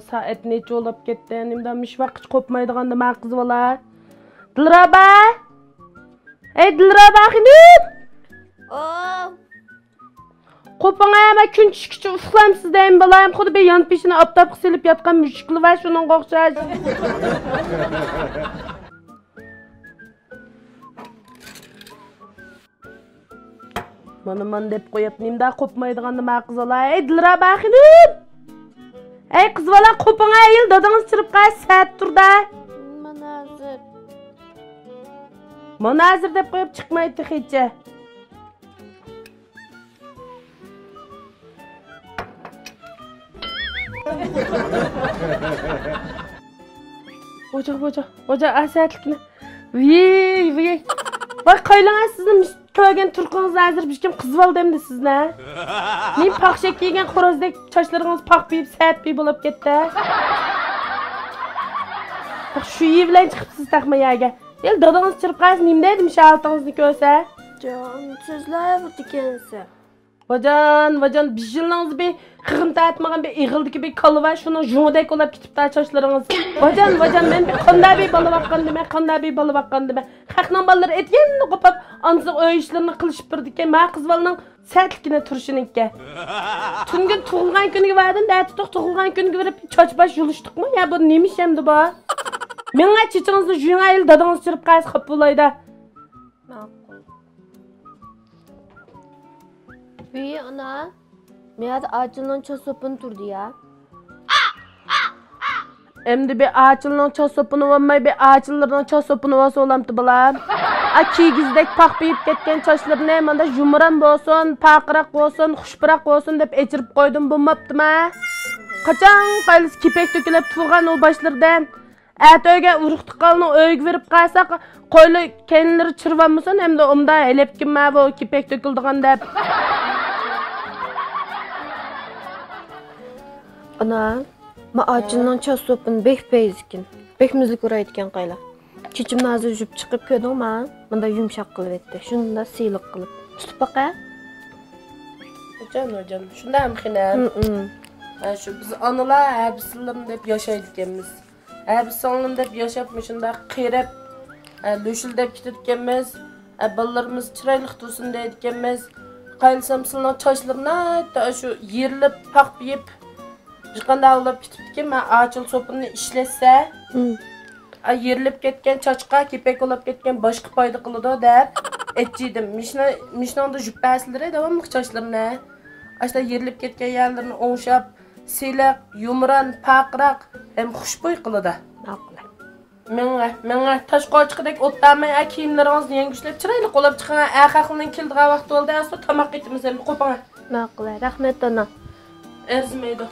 Saat neçe olab ketdi? Endi mish vaqt qopmaydiganda men qiz bola. Dilraba! Ey Dilraba xanım! Qopanga ama kun tushkicha uxlamsiz deyim balayım. Xuddi bir yon peshini optop qisilib yotgan mushukli va shuning o'xshash. Mana deb qo'yapman-da qopmaydiganda men qiz bola. Ey Dilraba xanım! Ey qiz bola qopanga ayil dadangiz chirib qaysi saat turda? Manazir deb qo'yib chiqmaydi hechcha. Oca asatlikni. Voy. Voy qaylangan sizni ko'rgan turqingiz hozir hech kim qiz boldimdi sizni. Men paxshak kiygan xo'rozdek sochlaringiz paqpiyib, satpiyib bo'lib ketdi. Shu yer bilan chiqibsiz taqmayaga. El dadangiz chirib qaysi nima dedim shaltingizni ko'rsa? Jon, sizlar ekansiz. Vajan, bijilningiz bir qig'inta atmagan bir ig'ildiki bir kalva shuni jo'dek olib ketibdi sochlaringiz. Vajan, men qanday bir bola baqqandim. Haqning bolalar etganini qopab, ansi uy ishlarini qilishib birdi-ki, men qiz bolaning satlikini turishiningki. Tungi tug'ilgan kuniga vardim, da'tuq tug'ilgan kuniga berib chochbash yulishdikmi? Ya bu nima ish endi bu? Menga chechingizni juyinga yil dadangiz chirib qaysi qilib bo'laydi. Voy ana, meyada ağacının çosopun turdu ya. Endi bir ağacının çosopunu olmay bir ağaçların çosopunu olsa olamdı balam. Kigizdek paqpiyib ketgan sochlarni manda yumuran bo'lsin, paqiraq bo'lsin, xushbiroq bo'lsin deb echirib qo'ydim, bo'lmabdimi? Qachon qaylis kipek to'kilib tug'an u boshlardan Atoyga urug'tiqalni o'yga berib qaysa qo'yli kenlari chirvanmisan, hamda umda elebkinma bu kipek to'kildigan deb. Ana, ma ağacının çosopun bek peyzikin. Bek müzik uraydigan qayla. Çiçimni hozir yuvib chiqib ko'rdingmi? Bunda yumshoq qilib etdi. Shunda siyliq qilib. Tutib baqa. Jon, shundami xinam? Shu biz onalar habislarni deb yashaydi ekanmiz. Habislarni deb yashab shunda qirib, lo'shildab ketayotganmiz. Bolalarimiz chiroyli tursin deydi ekanmiz. Qaylsam sizlarning sochlarini shu yerilib, paqpiyib qanday olib ketibdi-ki, men ağaçıl sopini ishlatsa, yerilib ketgan chochqa kepek olib ketgan boshqa foyda qiladi deb aytdim. Mishnonda juppasilar davomli sochlarini, ashta yerilib ketgan yerlarini o'ngshab, siyliq, yumran, paqroq ham xushbo'y qiladi. Menga toshqochiqdek o'ttamay kiyimlaringizni yangushlab chiroyli qolib chiqqan aqaqning keldigan vaqt bo'ldi. Aslo tomoq etimiz ham qo'panga. Ma'qul, rahmat ona. Erzimaydi.